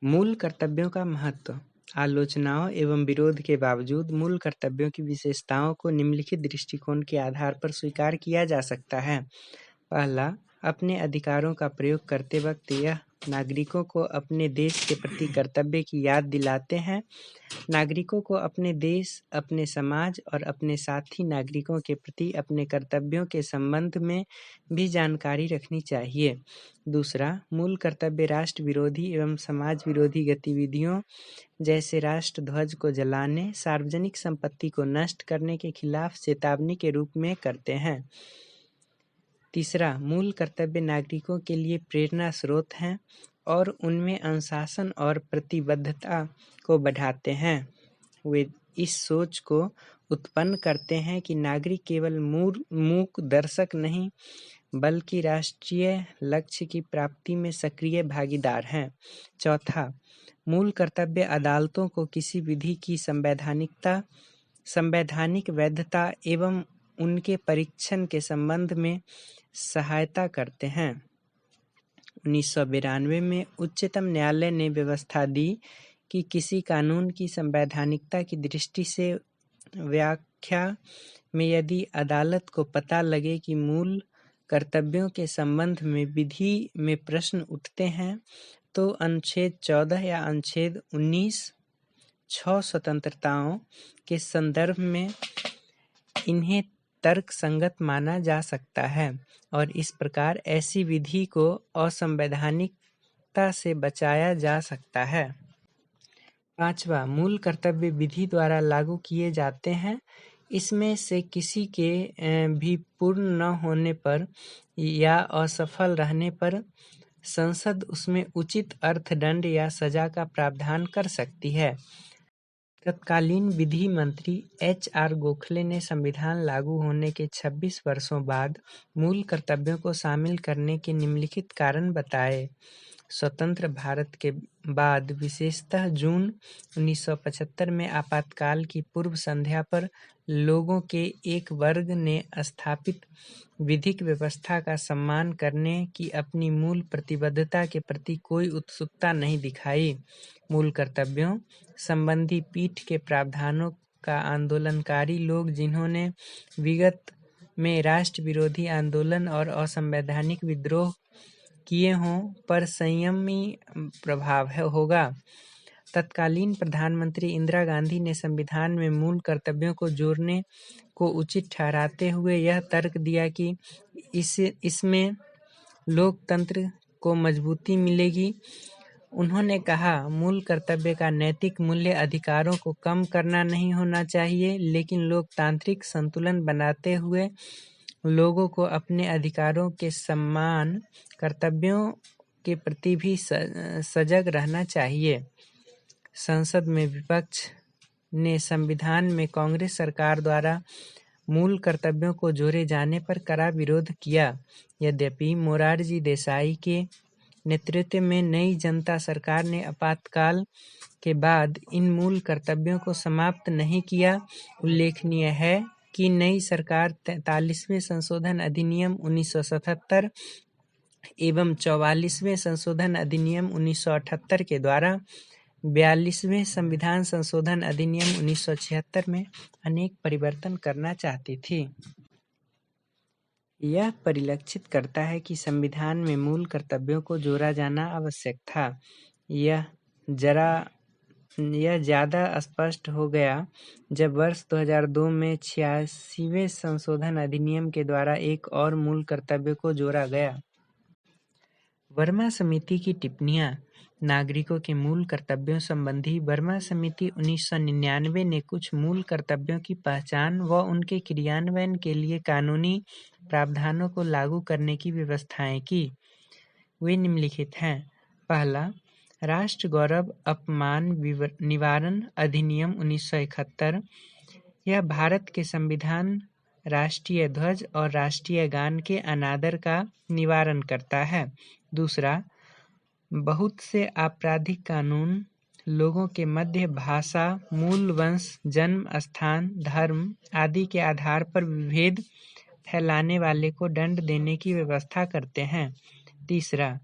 मूल कर्तव्यों का महत्व। आलोचनाओं एवं विरोध के बावजूद मूल कर्तव्यों की विशेषताओं को निम्नलिखित दृष्टिकोण के आधार पर स्वीकार किया जा सकता है। पहला, अपने अधिकारों का प्रयोग करते वक्त यह नागरिकों को अपने देश के प्रति कर्तव्य की याद दिलाते हैं। नागरिकों को अपने देश, अपने समाज और अपने साथी नागरिकों के प्रति अपने कर्तव्यों के संबंध में भी जानकारी रखनी चाहिए। दूसरा, मूल कर्तव्य राष्ट्र विरोधी एवं समाज विरोधी गतिविधियों जैसे राष्ट्र ध्वज को जलाने, सार्वजनिक संपत्ति को नष्ट करने के खिलाफ चेतावनी के रूप में करते हैं। तीसरा, मूल कर्तव्य नागरिकों के लिए प्रेरणा स्रोत हैं और उनमें अनुशासन और प्रतिबद्धता को बढ़ाते हैं। वे इस सोच को उत्पन्न करते हैं कि नागरिक केवल मूक दर्शक नहीं, बल्कि राष्ट्रीय लक्ष्य की प्राप्ति में सक्रिय भागीदार हैं। चौथा, मूल कर्तव्य अदालतों को किसी विधि की संवैधानिक वैधता एवं उनके परीक्षण के संबंध में सहायता करते हैं। 1992 में उच्चतम न्यायालय ने व्यवस्था दी कि किसी कानून की संवैधानिकता की दृष्टि से व्याख्या में यदि अदालत को पता लगे कि मूल कर्तव्यों के संबंध में विधि में प्रश्न उठते हैं, तो अनुच्छेद 14 या अनुच्छेद 19 6 स्वतंत्रताओं के संदर्भ में इन्हें तर्क संगत माना जा सकता है और इस प्रकार ऐसी विधि को असंवैधानिकता से बचाया जा सकता है। पांचवा, मूल कर्तव्य विधि द्वारा लागू किए जाते हैं। इसमें से किसी के भी पूर्ण न होने पर या असफल रहने पर संसद उसमें उचित अर्थदंड या सजा का प्रावधान कर सकती है। तत्कालीन विधि मंत्री HR गोखले ने संविधान लागू होने के 26 वर्षों बाद मूल कर्तव्यों को शामिल करने के निम्नलिखित कारण बताए। स्वतंत्र भारत के बाद विशेषतः जून 1975 में आपातकाल की पूर्व संध्या पर लोगों के एक वर्ग ने स्थापित विधिक व्यवस्था का सम्मान करने की अपनी मूल प्रतिबद्धता के प्रति कोई उत्सुकता नहीं दिखाई। मूल कर्तव्यों संबंधी पीठ के प्रावधानों का आंदोलनकारी लोग, जिन्होंने विगत में राष्ट्र विरोधी आंदोलन और असंवैधानिक विद्रोह किए हों, पर संयमी प्रभाव होगा। तत्कालीन प्रधानमंत्री इंदिरा गांधी ने संविधान में मूल कर्तव्यों को जोड़ने को उचित ठहराते हुए यह तर्क दिया कि इसमें लोकतंत्र को मजबूती मिलेगी। उन्होंने कहा, मूल कर्तव्य का नैतिक मूल्य अधिकारों को कम करना नहीं होना चाहिए, लेकिन लोकतांत्रिक संतुलन बनाते हुए लोगों को अपने अधिकारों के सम्मान, कर्तव्यों के प्रति भी सजग रहना चाहिए। संसद में विपक्ष ने संविधान में कांग्रेस सरकार द्वारा मूल कर्तव्यों को जोड़े जाने पर कड़ा विरोध किया। यद्यपि मोरारजी देसाई के नेतृत्व में नई जनता सरकार ने आपातकाल के बाद इन मूल कर्तव्यों को समाप्त नहीं किया। उल्लेखनीय है कि नई सरकार 43वें संशोधन अधिनियम 1977 एवं 44वें संशोधन अधिनियम 1978 के द्वारा 42वें संविधान संशोधन अधिनियम 1976 में अनेक परिवर्तन करना चाहती थी। यह परिलक्षित करता है कि संविधान में मूल कर्तव्यों को जोड़ा जाना आवश्यक था। यह ज़्यादा स्पष्ट हो गया जब वर्ष 2002 में 86वें संशोधन अधिनियम के द्वारा एक और मूल कर्तव्य को जोड़ा गया। वर्मा समिति की टिप्पणियां। नागरिकों के मूल कर्तव्यों संबंधी वर्मा समिति 1999 ने कुछ मूल कर्तव्यों की पहचान व उनके क्रियान्वयन के लिए कानूनी प्रावधानों को लागू करने की व्यवस्थाएं की। वे निम्नलिखित हैं। पहला, राष्ट्र गौरव अपमान निवारण अधिनियम 1971। यह भारत के संविधान, राष्ट्रीय ध्वज और राष्ट्रीय गान के अनादर का निवारण करता है। दूसरा, बहुत से आपराधिक कानून लोगों के मध्य भाषा, मूल वंश, जन्म स्थान, धर्म आदि के आधार पर विभेद फैलाने वाले को दंड देने की व्यवस्था करते हैं। तीसरा,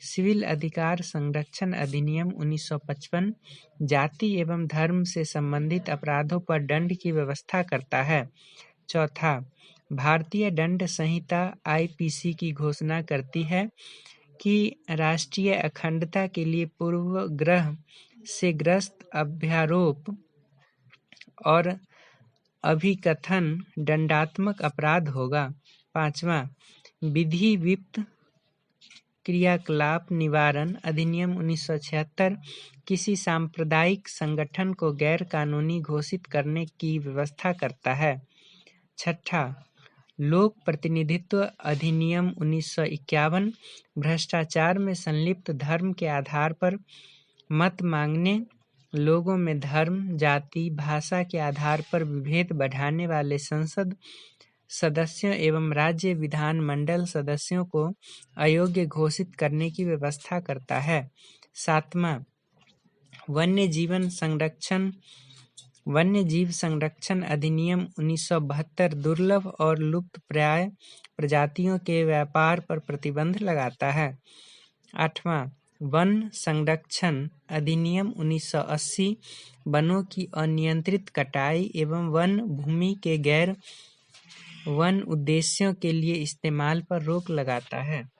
सिविल अधिकार संरक्षण अधिनियम 1955 जाति एवं धर्म से संबंधित अपराधों पर दंड की व्यवस्था करता है। चौथा, भारतीय दंड संहिता आईपीसी की घोषणा करती है कि राष्ट्रीय अखंडता के लिए पूर्वग्रह से ग्रस्त अभ्यारोप और अभिकथन दंडात्मक अपराध होगा। पांचवा, विधि विप्त क्रियाकलाप निवारण अधिनियम 1976 किसी सांप्रदायिक संगठन को गैर कानूनी घोषित करने की व्यवस्था करता है। छठा, लोक प्रतिनिधित्व अधिनियम 1951 भ्रष्टाचार में संलिप्त धर्म के आधार पर मत मांगने, लोगों में धर्म, जाति, भाषा के आधार पर विभेद बढ़ाने वाले संसद सदस्यों एवं राज्य विधानमंडल सदस्यों को अयोग्य घोषित करने की व्यवस्था करता है। सातवां, वन्य जीव संरक्षण अधिनियम 1972 दुर्लभ और लुप्तप्राय प्रजातियों के व्यापार पर प्रतिबंध लगाता है। आठवां, वन संरक्षण अधिनियम 1980 वनों की अनियंत्रित कटाई एवं वन भूमि के गैर वन उद्देश्यों के लिए इस्तेमाल पर रोक लगाता है।